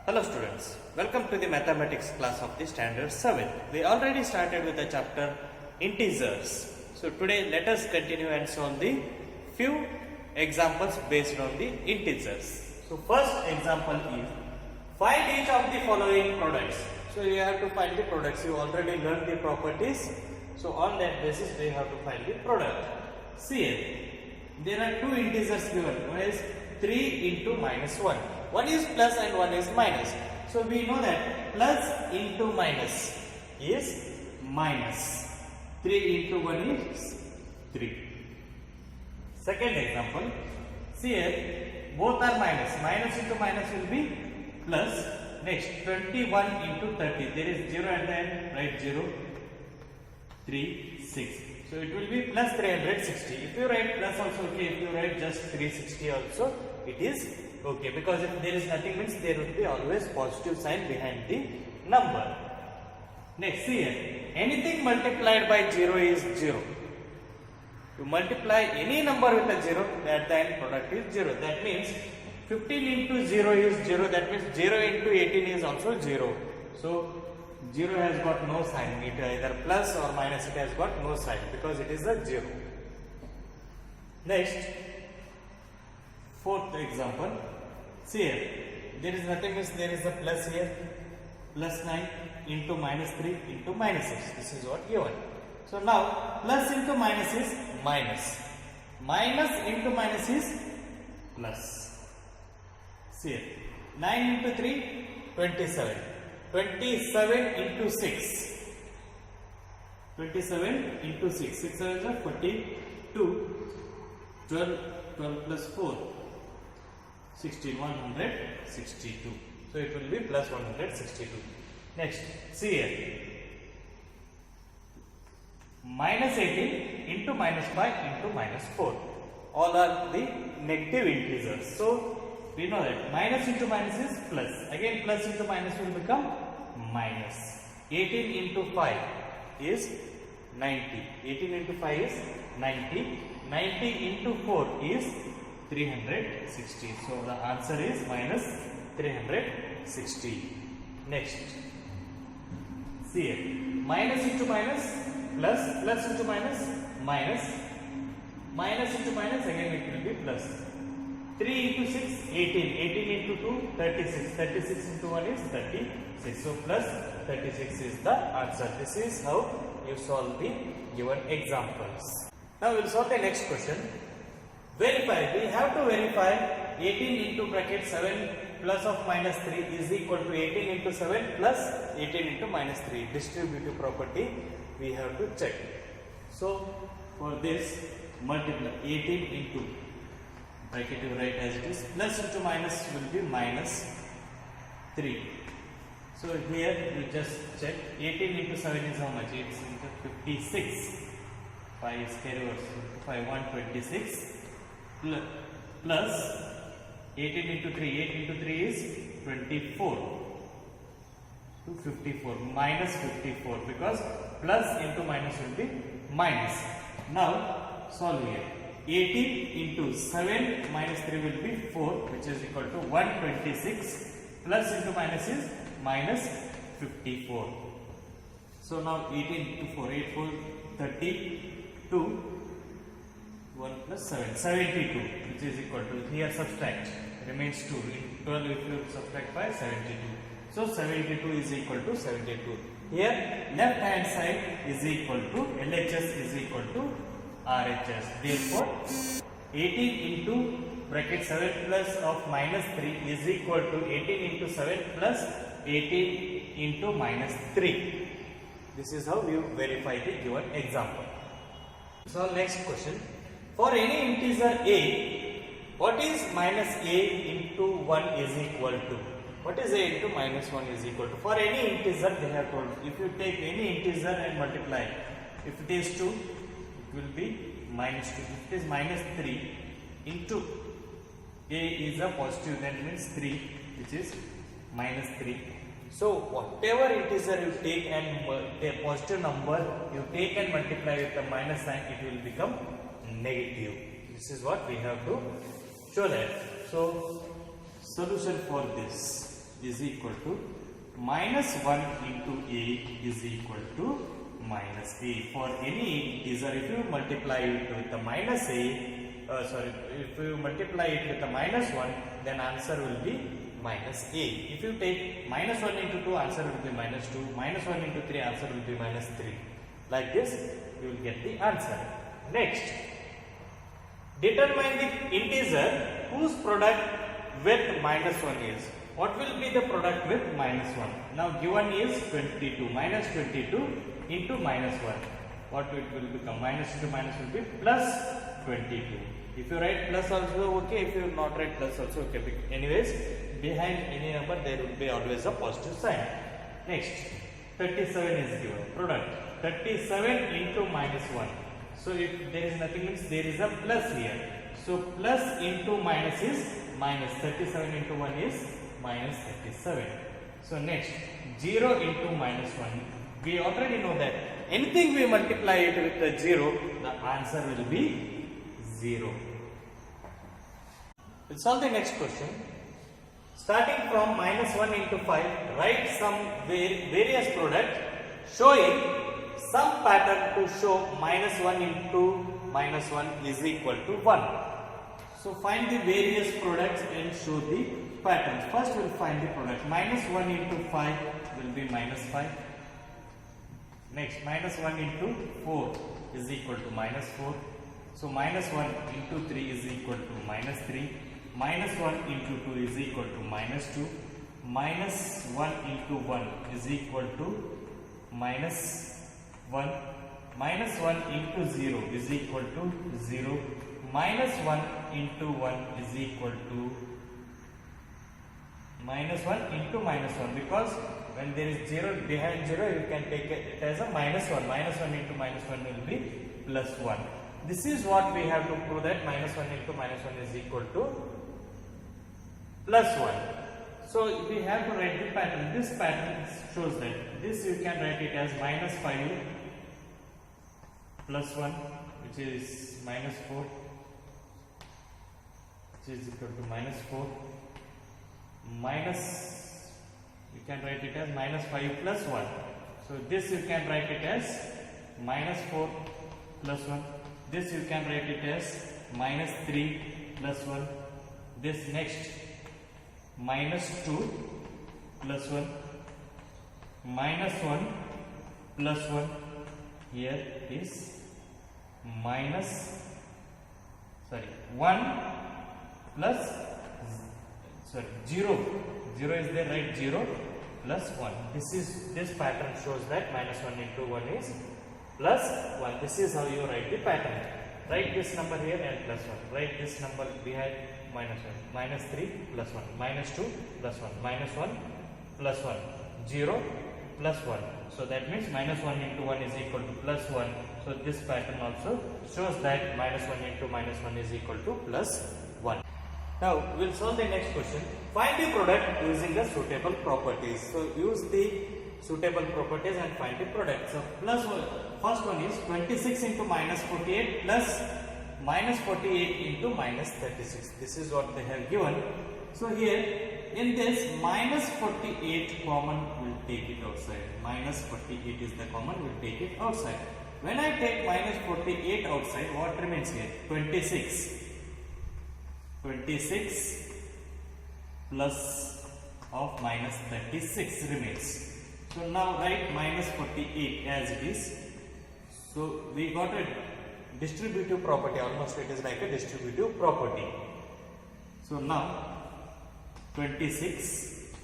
Hello students, welcome to the mathematics class of the standard 7. We already started with the chapter integers. So today let us continue and solve the few examples based on the integers. So first example is find each of the following products. So you have to find the products. You already learned the properties. So on that basis we have to find the product. See here, there are two integers given. One is 3 into minus 1. One is plus and one is minus. So we know that plus into minus is minus. 3 into 1 is 3. Second example, see here, both are minus. Minus into minus will be plus. Next, 21 into 30. There is 0 at the end. Write 0. 3, 6. So it will be plus 360. If you write plus also okay. If you write just 360 also, it is okay, because if there is nothing means there will be always positive sign behind the number. Next, see here, anything multiplied by 0 is 0. To multiply any number with a 0, at the end product is 0. That means 15 into 0 is 0. That means 0 into 18 is also 0. So 0 has got no sign. It either plus or minus, it has got no sign because it is a 0. Next, fourth example. See here, there is nothing means there is a plus here, plus 9 into minus 3 into minus 6. This is what given. So now plus into minus is minus. Minus into minus is plus. See here, 9 into 3, 27. 27 into 6. 27 into 6. 6 is 42. 12 plus 4. 16, 162. So it will be plus 162. Next, see here. Minus 18 into minus 5 into minus 4. All are the negative integers. So we know that minus into minus is plus. Again plus into minus will become minus. 18 into 5 is 90. 18 into 5 is 90. 90 into 4 is 360. So the answer is minus 360. Next, see here, minus into minus plus, plus into minus minus, minus into minus, again it will be plus. 3 into 6, 18, 18 into 2, 36, 36 into 1 is 36. So plus 36 is the answer. This is how you solve the given examples. Now we will solve the next question. Verify. We have to verify 18 into bracket 7 plus of minus 3 is equal to 18 into 7 plus 18 into minus 3. Distributive property we have to check. So for this multiply 18 into bracket you write as it is, plus into minus will be minus 3. So here you just check 18 into 7 is how much? It's into 56. 5 is carry over, 5 126 plus 18 into 3, 8 into 3 is 24 to 54 minus 54 because plus into minus will be minus. Now solve here. 18 into 7 minus 3 will be 4, which is equal to 126 plus into minus is minus 54. So now 18 into 4, 8 4 32, 1 plus 7, 72, which is equal to, here subtract, remains 2, in 12 if you subtract by 72. So 72 is equal to 72. Here left hand side is equal to, LHS is equal to RHS. Therefore 18 into bracket 7 plus of minus 3 is equal to 18 into 7 plus 18 into minus 3. This is how you verify the given example. So next question. For any integer a, what is minus a into 1 is equal to? What is a into minus 1 is equal to? For any integer they have told, if you take any integer and multiply, if it is 2, it will be minus 2. If it is minus 3 into a is a positive, that means 3, which is minus 3. So whatever integer you take and a positive number you take and multiply with the minus sign, it will become negative. This is what we have to show that. So solution for this, is equal to minus 1 into a is equal to minus a. For any integer, if you multiply it with the minus a, if you multiply it with the minus 1, then answer will be minus a. If you take minus 1 into 2, answer will be minus 2. Minus 1 into 3, answer will be minus 3. Like this, you will get the answer. Next, determine the integer whose product with minus 1 is. What will be the product with minus 1? Now given is 22. Minus 22 into minus 1. What it will become? Minus into minus will be plus 22. If you write plus also okay, if you not write plus also okay. Anyways, behind any number there will be always a positive sign. Next, 37 is given. Product 37 into minus 1. So if there is nothing means there is a plus here. So plus into minus is minus. 37 into 1 is minus 37. So next, 0 into minus 1. We already know that anything we multiply it with the 0, the answer will be 0. We'll solve the next question. Starting from minus 1 into 5, write some various product showing some pattern to show minus 1 into minus 1 is equal to 1. So find the various products and show the patterns. First we'll find the product. Minus 1 into 5 will be minus 5. Next, minus 1 into 4 is equal to minus 4. So minus 1 into 3 is equal to minus 3. Minus 1 into 2 is equal to minus 2. Minus 1 into 1 is equal to minus 1. Minus 1 into 0 is equal to 0. Minus 1 into 1 is equal to minus 1 into minus 1, because when there is 0 behind 0 you can take it as a minus 1. Minus 1 into minus 1 will be plus 1. This is what we have to prove, that minus 1 into minus 1 is equal to plus 1. So we have to write the pattern. This pattern shows that this you can write it as minus 5 plus 1, which is minus 4, which is equal to minus 4. Minus, you can write it as minus 5 plus 1. So this you can write it as minus 4 plus 1. This you can write it as minus 3 plus 1. This next, minus 2 plus 1. Minus 1 plus 1. Here is minus, 1 plus 0. 0 is there, right? 0 plus 1. This pattern shows that minus 1 into 1 is plus 1. This is how you write the pattern. Write this number here and plus 1. Write this number behind minus 1. Minus 3 plus 1. Minus 2 plus 1. Minus 1 plus 1. 0 plus 1. So that means minus 1 into 1 is equal to plus 1. So this pattern also shows that minus 1 into minus 1 is equal to plus 1. Now we will solve the next question. Find the product using the suitable properties. So use the suitable properties and find the product. So plus one, first one is 26 into minus 48 plus minus 48 into minus 36. This is what they have given. So here in this minus 48 common, will take it outside. Minus 48 is the common, will take it outside. When I take minus 48 outside, what remains here? 26. 26 plus of minus 36 remains. So now write minus 48 as it is. So we got a distributive property, almost it is like a distributive property. So now 26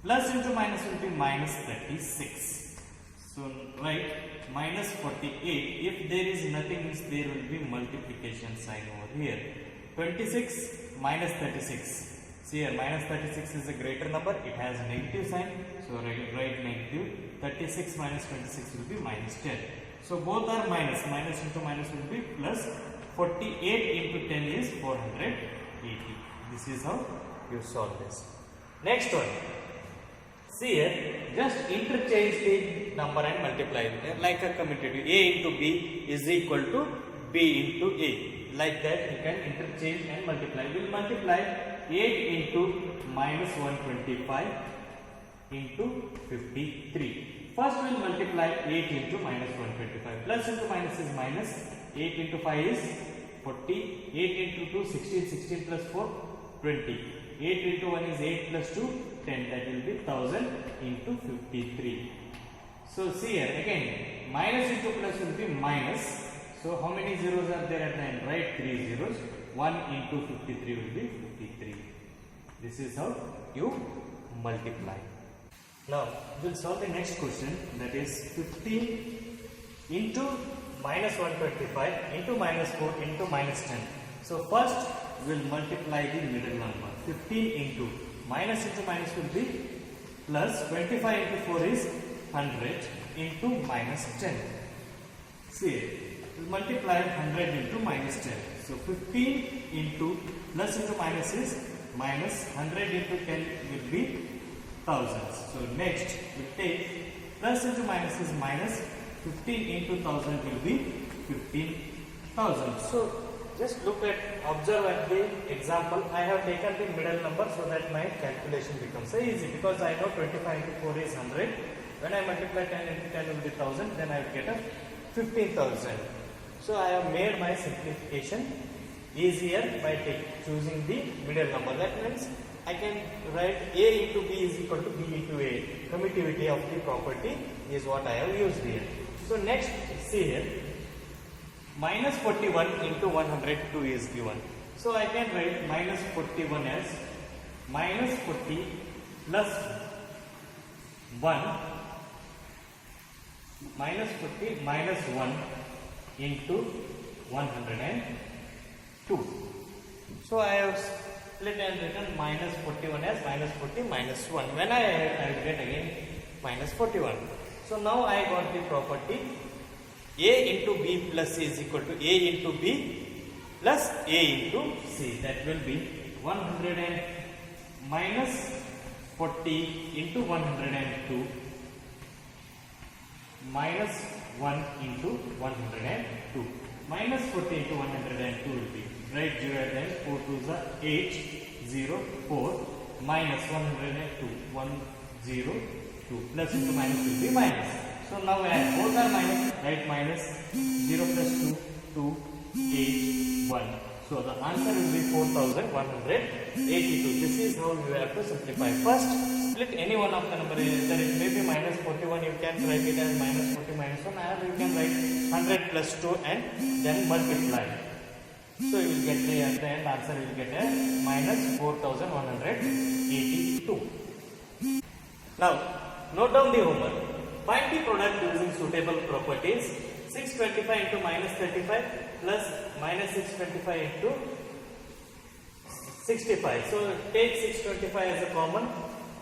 plus into minus will be minus 36. So write minus 48. If there is nothing, means there will be multiplication sign over here. 26 minus 36. See here, minus 36 is a greater number, it has a negative sign, so write negative. 36 minus 26 will be minus 10. So both are minus, minus into minus will be plus. 48 into 10 is 480. This is how you solve this. Next one. See here, just interchange the number and multiply it. Like a commutative, A into B is equal to B into A. Like that you can interchange and multiply. We will multiply 8 into minus 125 into 53. First we'll multiply 8 into minus 125. Plus into minus is minus. 8 into 5 is 40. 8 into 2, 16. 16 plus 4, 20. 8 into 1 is 8 plus 2, 10. That will be 1000 into 53. So see here again, minus into plus will be minus. So how many zeros are there at the end? Right, 3 zeros. 1 into 53 will be 53. This is how you multiply. Now we'll solve the next question, that is 15 into minus 125 into minus 4 into minus 10. So first we'll multiply the middle number. 15 into minus will be plus, 25 into 4 is 100 into minus 10. See, we'll multiply 100 into minus 10. So 15 into plus into minus is minus, 100 into 10 will be thousands. So next we take plus into minus is minus, 15 into 1000 will be 15,000. So just look at, observe at the example. I have taken the middle number so that my calculation becomes so easy, because I know 25 into 4 is 100. When I multiply 10 into 10 will be 1000, then I will get a 15,000. So I have made my simplification easier by choosing the middle number. That means I can write A into B is equal to B into A. Commutativity of the property is what I have used here. So next, see here, minus 41 into 102 is given. So I can write minus 41 as minus 40 plus 1 minus 40 minus 1 into 102. So I have split and written minus 41 as minus 40 minus 1. When I will get again minus 41. So now I got the property A into B plus C is equal to A into B plus A into C. That will be 100 and minus 40 into 102 minus 1 into 102. Minus 40 into 102 will be, right, 0 at the end, 4 2s are 8, 0, 4, minus 102, 1, 0, 2, plus into minus will be minus. So now both are minus, right, minus 0 plus 2, 2, 8, 1. So the answer will be 4182. This is how you have to simplify. First, split any one of the number. Either it may be minus 41, you can write it as minus 40 minus 1, or you can write 100 plus 2 and then multiply. So you will get the, at the end answer you will get a minus 4182. Now, note down the homework. Find the product using suitable properties. 625 into minus 35 plus minus 625 into 65. So take 625 as a common,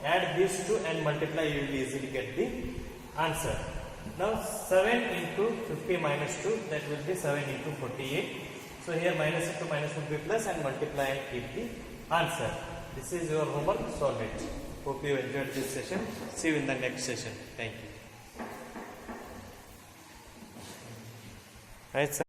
add these two and multiply, you will easily get the answer. Now 7 into 50 minus 2, that will be 7 into 48. So here minus into minus will be plus and multiply and keep the answer. This is your homework, solve it. Hope you enjoyed this session. See you in the next session. Thank you. Right, sir.